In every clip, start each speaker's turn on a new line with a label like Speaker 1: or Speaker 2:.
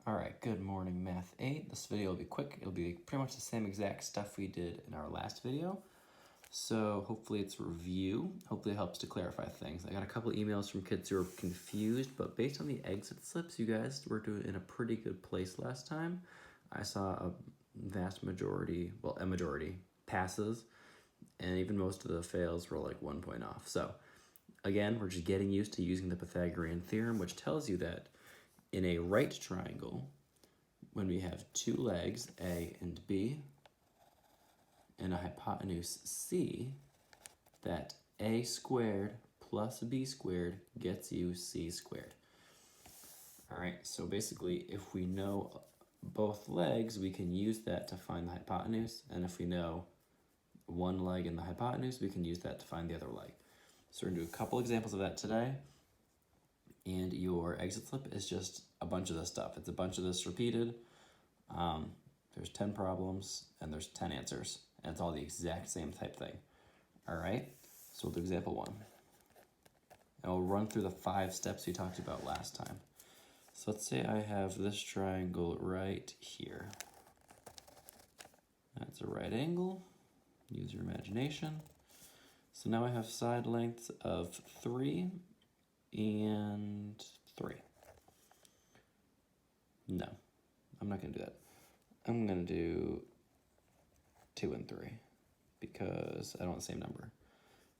Speaker 1: Alright, good morning, Math 8. This video will be quick. It'll be pretty much the same exact stuff we did in our last video. So hopefully it's a review. Hopefully it helps to clarify things. I got a couple emails from kids who are confused, but based on the exit slips, you guys were doing in a pretty good place last time. I saw a vast majority, well, a majority passes, and even most of the fails were like 1 point off. So again, we're just getting used to using the Pythagorean Theorem, which tells you that in a right triangle, when we have two legs, A and B, and a hypotenuse C, that A squared plus B squared gets you C squared. All right, so basically, if we know both legs, we can use that to find the hypotenuse, and if we know one leg in the hypotenuse, we can use that to find the other leg. So we're gonna do a couple examples of that today. And your exit slip is just a bunch of this stuff. It's a bunch of this repeated. There's 10 problems and there's 10 answers. And it's all the exact same type thing. All right, so we'll do example 1. And we'll run through the 5 steps we talked about last time. So let's say I have this triangle right here. That's a right angle. Use your imagination. So now I have side lengths of 3 and 3. No, I'm not going to do that. I'm going to do 2 and 3 because I don't want the same number.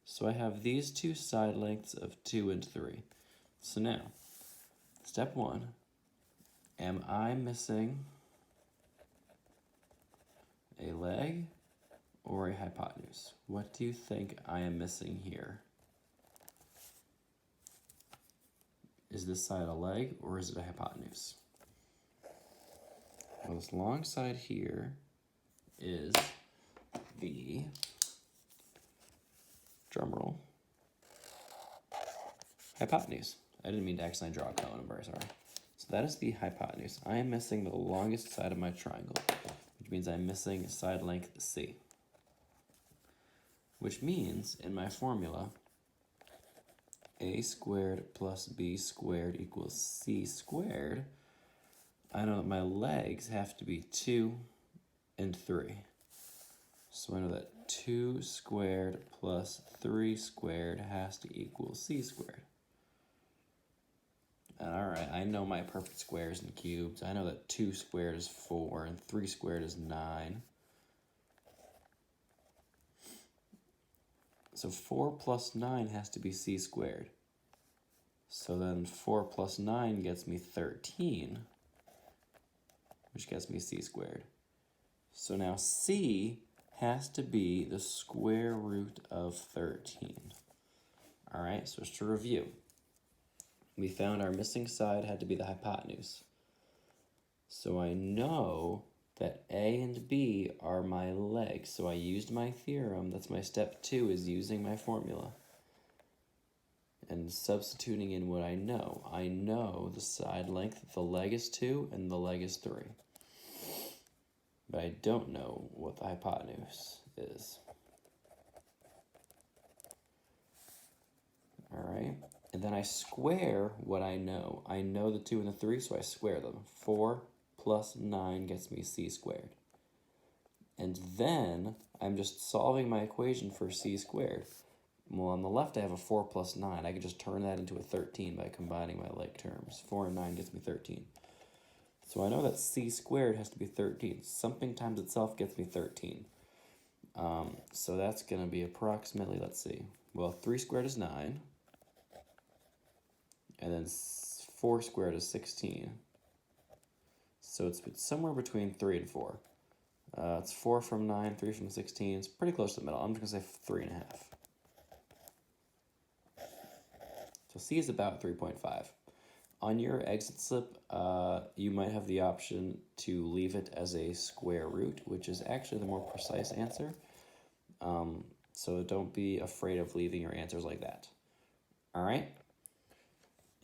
Speaker 1: So I have these two side lengths of 2 and 3. So now, step 1, am I missing a leg or a hypotenuse? What do you think I am missing here? Is this side a leg or is it a hypotenuse? Well, this long side here is the, drumroll, hypotenuse. I didn't mean to accidentally draw a cone, I'm very sorry. So that is the hypotenuse. I am missing the longest side of my triangle, which means I'm missing side length C. Which means, in my formula, A squared plus B squared equals C squared. I know that my legs have to be 2 and 3. So I know that 2 squared plus 3 squared has to equal C squared. And all right, I know my perfect squares and cubes. I know that 2 squared is 4 and 3 squared is 9. So 4 plus 9 has to be C squared. So then 4 plus 9 gets me 13, which gets me C squared. So now C has to be the square root of 13. All right, so just to review, we found our missing side had to be the hypotenuse. So I know that A and B are my legs. So I used my theorem. That's my step 2, is using my formula and substituting in what I know. I know the side length, the leg is 2 and the leg is 3. But I don't know what the hypotenuse is. All right, and then I square what I know. I know the 2 and the 3, so I square them. 4 plus 9 gets me C squared. And then I'm just solving my equation for C squared. Well, on the left I have a 4 plus 9. I can just turn that into a 13 by combining my like terms. 4 and 9 gets me 13. So I know that C squared has to be 13. Something times itself gets me 13. So that's going to be approximately, let's see. Well, 3 squared is 9. And then 4 squared is 16. So it's somewhere between 3 and 4. It's 4 from 9, 3 from 16. It's pretty close to the middle. I'm just going to say 3.5. So C is about 3.5. On your exit slip, you might have the option to leave it as a square root, which is actually the more precise answer. So don't be afraid of leaving your answers like that. All right?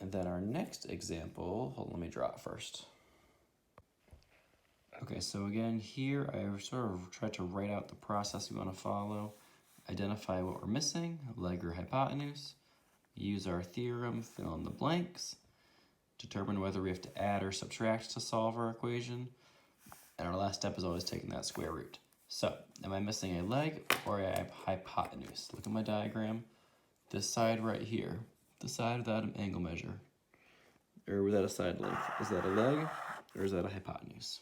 Speaker 1: And then our next example, hold on, let me draw it first. Okay, so again, here I sort of tried to write out the process we want to follow, identify what we're missing, leg or hypotenuse, use our theorem, fill in the blanks, determine whether we have to add or subtract to solve our equation. And our last step is always taking that square root. So, am I missing a leg or a hypotenuse? Look at my diagram. This side right here, the side without an angle measure, or without a side length, is that a leg or is that a hypotenuse?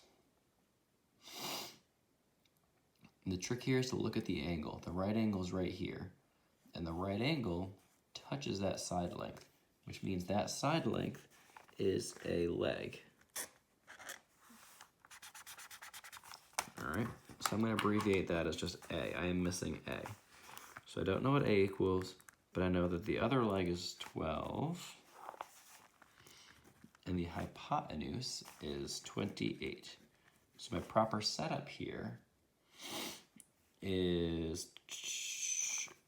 Speaker 1: And the trick here is to look at the angle. The right angle is right here, and the right angle touches that side length, which means that side length is a leg. All right, so I'm going to abbreviate that as just A. I am missing A. So I don't know what A equals, but I know that the other leg is 12, and the hypotenuse is 28. So my proper setup here is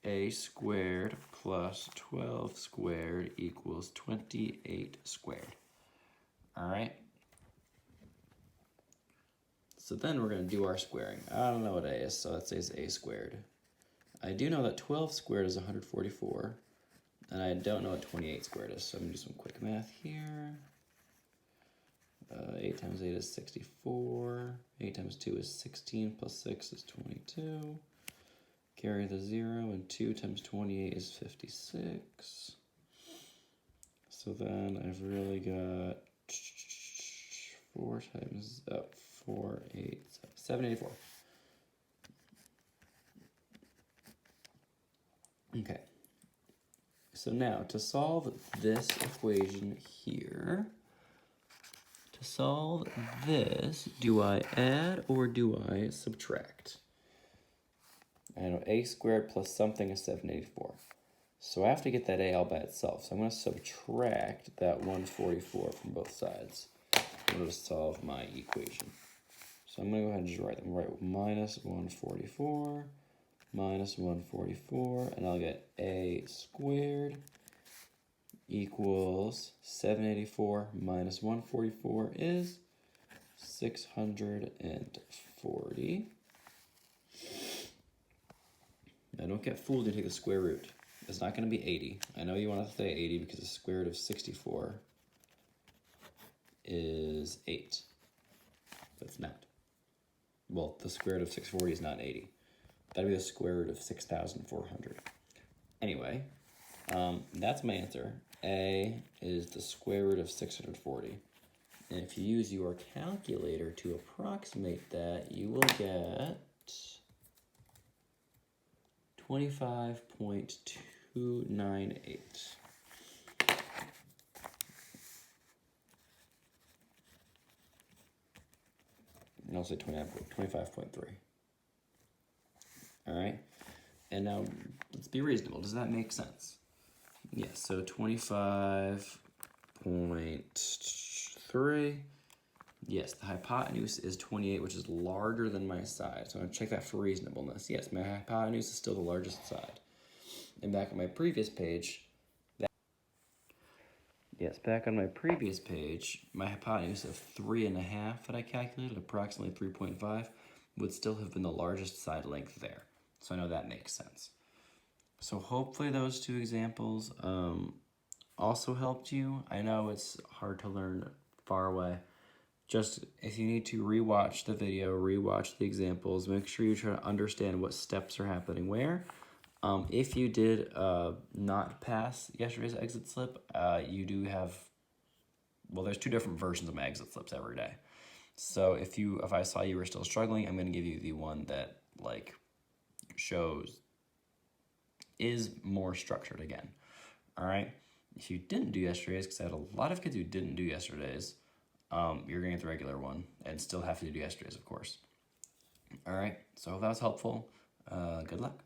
Speaker 1: A squared plus 12 squared equals 28 squared. All right? So then we're going to do our squaring. I don't know what A is, so let's say it's A squared. I do know that 12 squared is 144, and I don't know what 28 squared is, so I'm going to do some quick math here. 8 times 8 is 64, 8 times 2 is 16, plus 6 is 22. Carry the 0, and 2 times 28 is 56. So then I've really got 784. Okay, so now to solve this equation here, to solve this, do I add or do I subtract? I know A squared plus something is 784. So I have to get that A all by itself. So I'm going to subtract that 144 from both sides in order to solve my equation. So I'm going to go ahead and just write them. Right, minus 144, minus 144, and I'll get A squared equals 784 minus 144 is 640. Now don't get fooled and take the square root. It's not going to be 80. I know you want to say 80 because the square root of 64 is 8. But it's not. Well, the square root of 640 is not 80. That'd be the square root of 6,400. Anyway, that's my answer. A is the square root of 640. And if you use your calculator to approximate that, you will get 25.298. And I'll say 25.3. All right. And now let's be reasonable. Does that make sense? Yes. So 25.3. Yes, the hypotenuse is 28, which is larger than my side. So I'm going to check that for reasonableness. Yes, my hypotenuse is still the largest side. And back on my previous page, my hypotenuse of 3.5 that I calculated, approximately 3.5, would still have been the largest side length there. So I know that makes sense. So hopefully those two examples also helped you. I know it's hard to learn far away. Just if you need to rewatch the video, rewatch the examples, make sure you try to understand what steps are happening where. If you did not pass yesterday's exit slip, you do have, well, there's two different versions of my exit slips every day. So if I saw you were still struggling, I'm going to give you the one that is more structured again. All right. If you didn't do yesterday's, because I had a lot of kids who didn't do yesterday's, you're going to get the regular one and still have to do yesterday's, of course. All right. So if that was helpful, good luck.